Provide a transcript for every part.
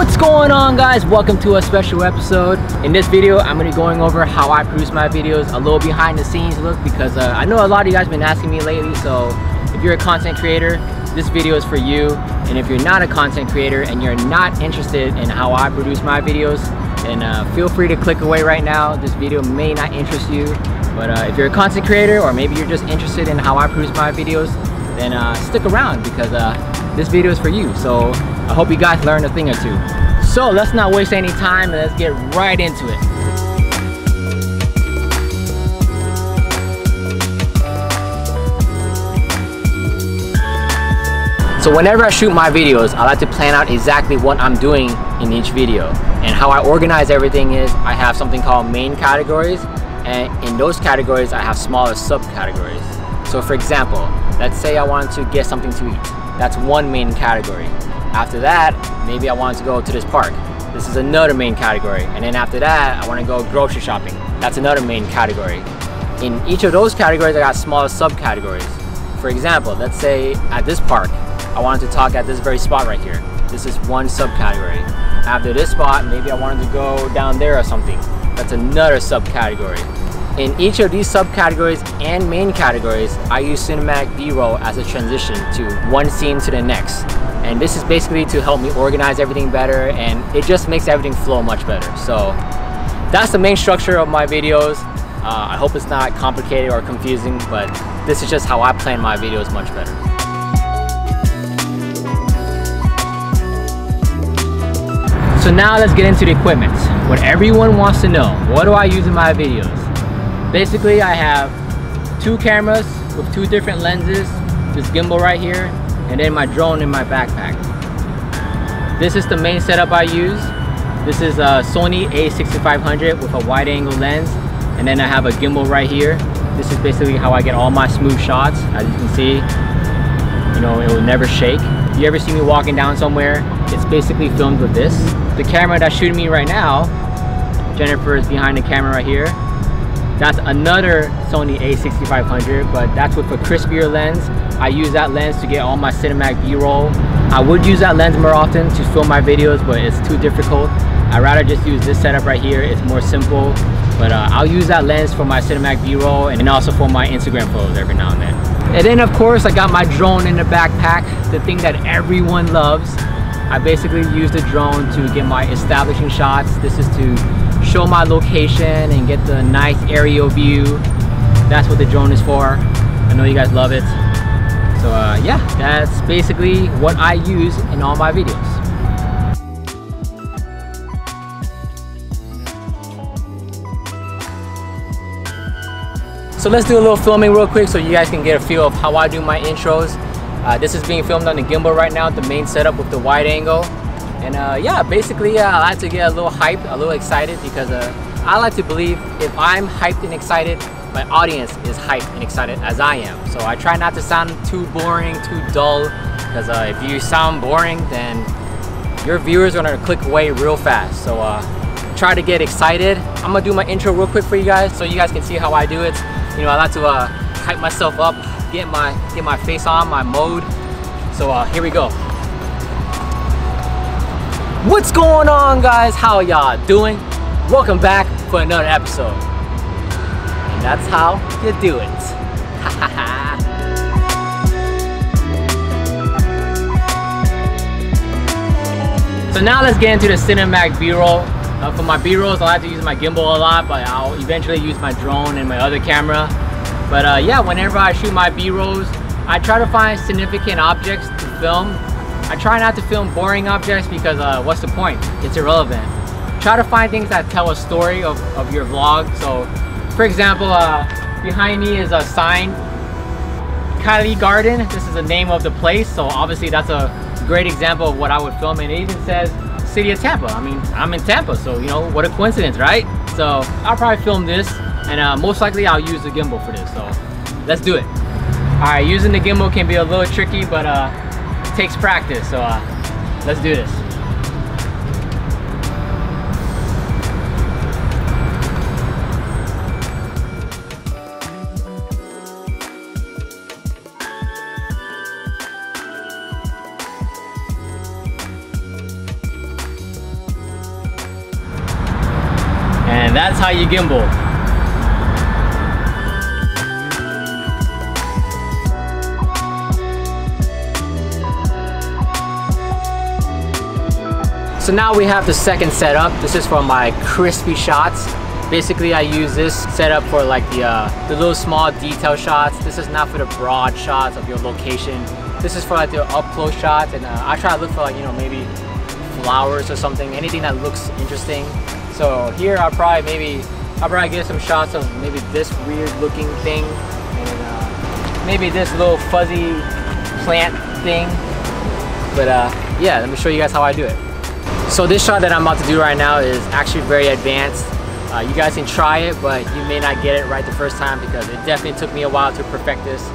What's going on, guys? Welcome to a special episode. In this video, I'm going to be going over how I produce my videos, a little behind the scenes look, because I know a lot of you guys have been asking me lately. So if you're a content creator, this video is for you. And if you're not a content creator and you're not interested in how I produce my videos, then feel free to click away right now. This video may not interest you, but if you're a content creator or maybe you're just interested in how I produce my videos, then stick around, because this video is for you. So I hope you guys learned a thing or two. So let's not waste any time and let's get right into it. So whenever I shoot my videos, I like to plan out exactly what I'm doing in each video. And how I organize everything is I have something called main categories, and in those categories I have smaller subcategories. So for example, let's say I wanted to get something to eat. That's one main category. After that, maybe I wanted to go to this park. This is another main category. And then after that, I want to go grocery shopping. That's another main category. In each of those categories, I got smaller subcategories. For example, let's say at this park, I wanted to talk at this very spot right here. This is one subcategory. After this spot, maybe I wanted to go down there or something. That's another subcategory. In each of these subcategories and main categories, I use cinematic B-roll as a transition to one scene to the next. And this is basically to help me organize everything better, and it just makes everything flow much better. So that's the main structure of my videos. I hope it's not complicated or confusing, but this is just how I plan my videos much better. So now let's get into the equipment. What everyone wants to know, what do I use in my videos? Basically, I have two cameras with two different lenses, this gimbal right here, and then my drone in my backpack. This is the main setup I use. This is a Sony a6500 with a wide angle lens, and then I have a gimbal right here. This is basically how I get all my smooth shots. As you can see, you know, it will never shake. If you ever see me walking down somewhere, it's basically filmed with this. The camera that's shooting me right now, Jennifer is behind the camera right here. That's another Sony a6500, but that's with a crispier lens. I use that lens to get all my cinematic B-roll. I would use that lens more often to film my videos, but it's too difficult. I'd rather just use this setup right here. It's more simple, but I'll use that lens for my cinematic B-roll and also for my Instagram photos every now and then. And then of course I got my drone in the backpack, the thing that everyone loves. I basically use the drone to get my establishing shots. This is to show my location and get the nice aerial view. That's what the drone is for. I know you guys love it. So yeah, that's basically what I use in all my videos. So let's do a little filming real quick so you guys can get a feel of how I do my intros. This is being filmed on the gimbal right now, the main setup with the wide angle. And yeah, basically I like to get a little hyped, a little excited, because I like to believe if I'm hyped and excited, my audience is hyped and excited as I am. So I try not to sound too boring, too dull, because if you sound boring, then your viewers are gonna click away real fast. So try to get excited. I'm gonna do my intro real quick for you guys so you guys can see how I do it. You know, I like to hype myself up, get my face on, my mode. So here we go. What's going on, guys? How y'all doing? Welcome back for another episode. And that's how you do it. So now let's get into the cinematic B-roll. For my B-rolls, I like to use my gimbal a lot, but I'll eventually use my drone and my other camera. But yeah, whenever I shoot my B-rolls, I try to find significant objects to film. I try not to film boring objects, because what's the point? It's irrelevant. Try to find things that tell a story of your vlog. So for example, behind me is a sign, Kylie Garden. This is the name of the place, so obviously that's a great example of what I would film. And it even says City of Tampa. I mean, I'm in Tampa, so you know, what a coincidence, right? So I'll probably film this, and most likely I'll use the gimbal for this. So let's do it. All right, using the gimbal can be a little tricky, but it takes practice. So let's do this. That's how you gimbal. So now we have the second setup. This is for my crispy shots. Basically, I use this setup for like the little small detail shots. This is not for the broad shots of your location. This is for like the up close shots, and I try to look for like, you know, maybe flowers or something, anything that looks interesting. So here I'll probably get some shots of maybe this weird looking thing, and maybe this little fuzzy plant thing. But yeah, let me show you guys how I do it. So this shot that I'm about to do right now is actually very advanced. You guys can try it, but you may not get it right the first time because it definitely took me a while to perfect this.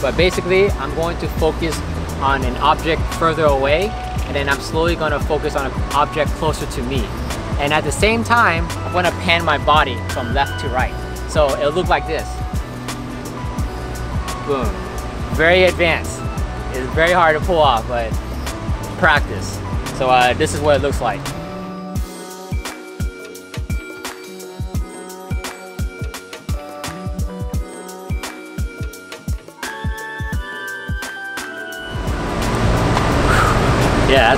But basically, I'm going to focus on an object further away, and then I'm slowly going to focus on an object closer to me. And at the same time, I'm going to pan my body from left to right. So it'll look like this. Boom. Very advanced. It's very hard to pull off, but practice. So this is what it looks like. Yeah,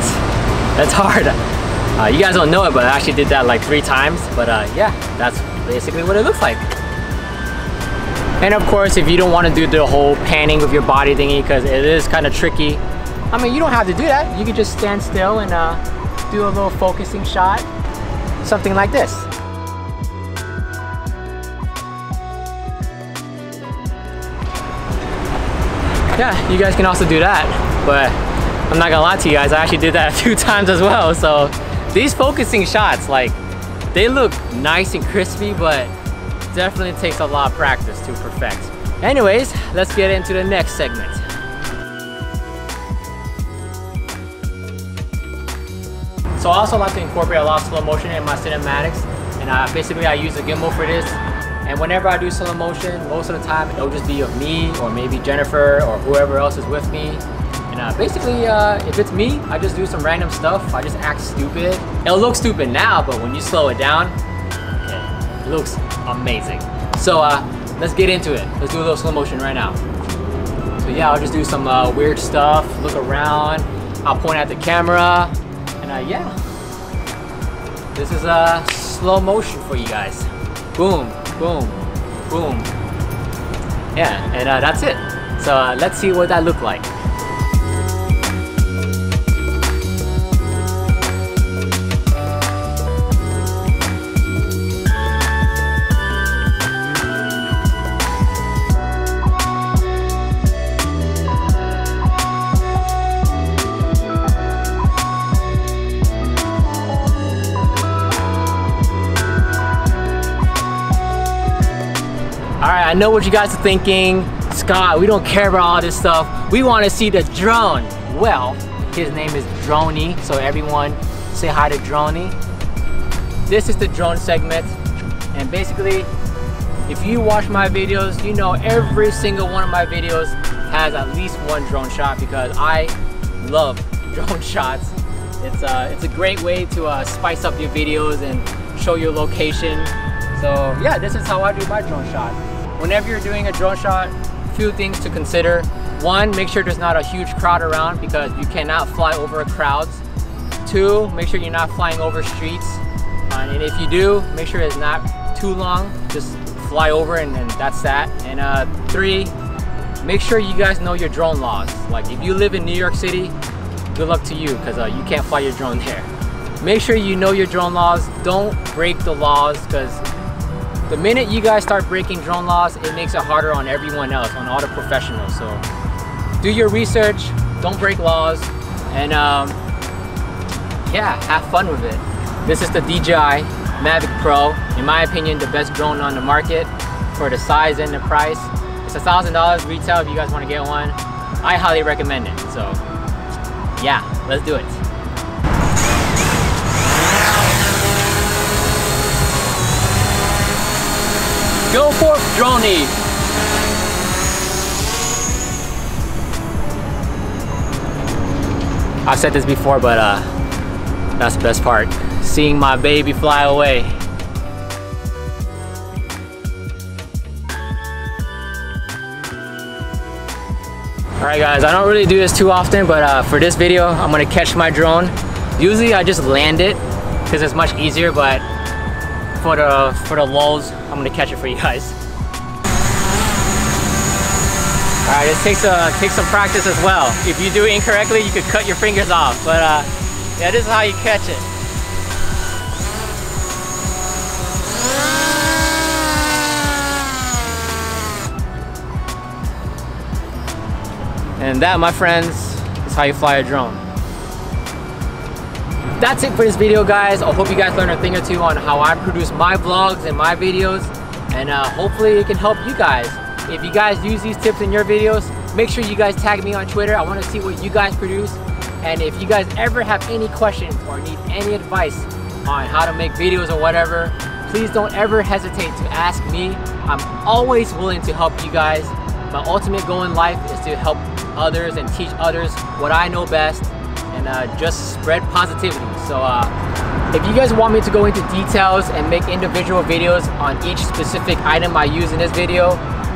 that's hard. You guys don't know it, but I actually did that like 3 times. But yeah, that's basically what it looks like. And of course, if you don't want to do the whole panning with your body thingy, because it is kind of tricky, I mean, you don't have to do that. You can just stand still and do a little focusing shot, something like this. Yeah, you guys can also do that, but I'm not gonna lie to you guys, I actually did that a few times as well. So these focusing shots, like, they look nice and crispy, but definitely takes a lot of practice to perfect. Anyways, let's get into the next segment. So I also like to incorporate a lot of slow motion in my cinematics, and basically I use a gimbal for this. And whenever I do slow motion, most of the time it'll just be of me or maybe Jennifer or whoever else is with me. And basically, if it's me, I just do some random stuff. I just act stupid. It'll look stupid now, but when you slow it down, okay, it looks amazing. So let's get into it. Let's do a little slow motion right now. So yeah, I'll just do some weird stuff, look around, I'll point at the camera, and yeah. This is slow motion for you guys. Boom, boom, boom. Yeah, and that's it. So let's see what that looked like. Alright, I know what you guys are thinking. Scott, we don't care about all this stuff. We want to see the drone. Well, his name is Droney, so everyone say hi to Droney. This is the drone segment, and basically, if you watch my videos, you know every single one of my videos has at least one drone shot because I love drone shots. It's a great way to spice up your videos and show your location. So yeah, this is how I do my drone shot. Whenever you're doing a drone shot, few things to consider. One, make sure there's not a huge crowd around because you cannot fly over crowds. Two, make sure you're not flying over streets. And if you do, make sure it's not too long. Just fly over and that's that. And three, make sure you guys know your drone laws. Like if you live in New York City, good luck to you because you can't fly your drone there. Make sure you know your drone laws. Don't break the laws because the minute you guys start breaking drone laws, it makes it harder on everyone else, on all the professionals. So do your research, don't break laws, and yeah, have fun with it. This is the DJI MAVIC Pro. In my opinion, the best drone on the market for the size and the price. It's $1,000 retail if you guys want to get one. I highly recommend it. So yeah, let's do it. Go forth, Droney! I've said this before, but that's the best part. Seeing my baby fly away. Alright guys, I don't really do this too often, but for this video, I'm gonna catch my drone. Usually I just land it because it's much easier, but for the lulls, I'm gonna catch it for you guys. Alright, this takes some practice as well. If you do it incorrectly, you could cut your fingers off. But yeah, this is how you catch it. And that, my friends, is how you fly a drone. That's it for this video, guys. I hope you guys learned a thing or two on how I produce my vlogs and my videos. And hopefully it can help you guys. If you guys use these tips in your videos, make sure you guys tag me on Twitter. I want to see what you guys produce. And if you guys ever have any questions or need any advice on how to make videos or whatever, please don't ever hesitate to ask me. I'm always willing to help you guys. My ultimate goal in life is to help others and teach others what I know best, and just spread positivity. So if you guys want me to go into details and make individual videos on each specific item I use in this video,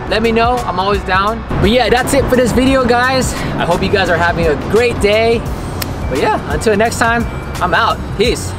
let me know. I'm always down. But yeah, that's it for this video, guys. I hope you guys are having a great day. But yeah, until next time, I'm out. Peace.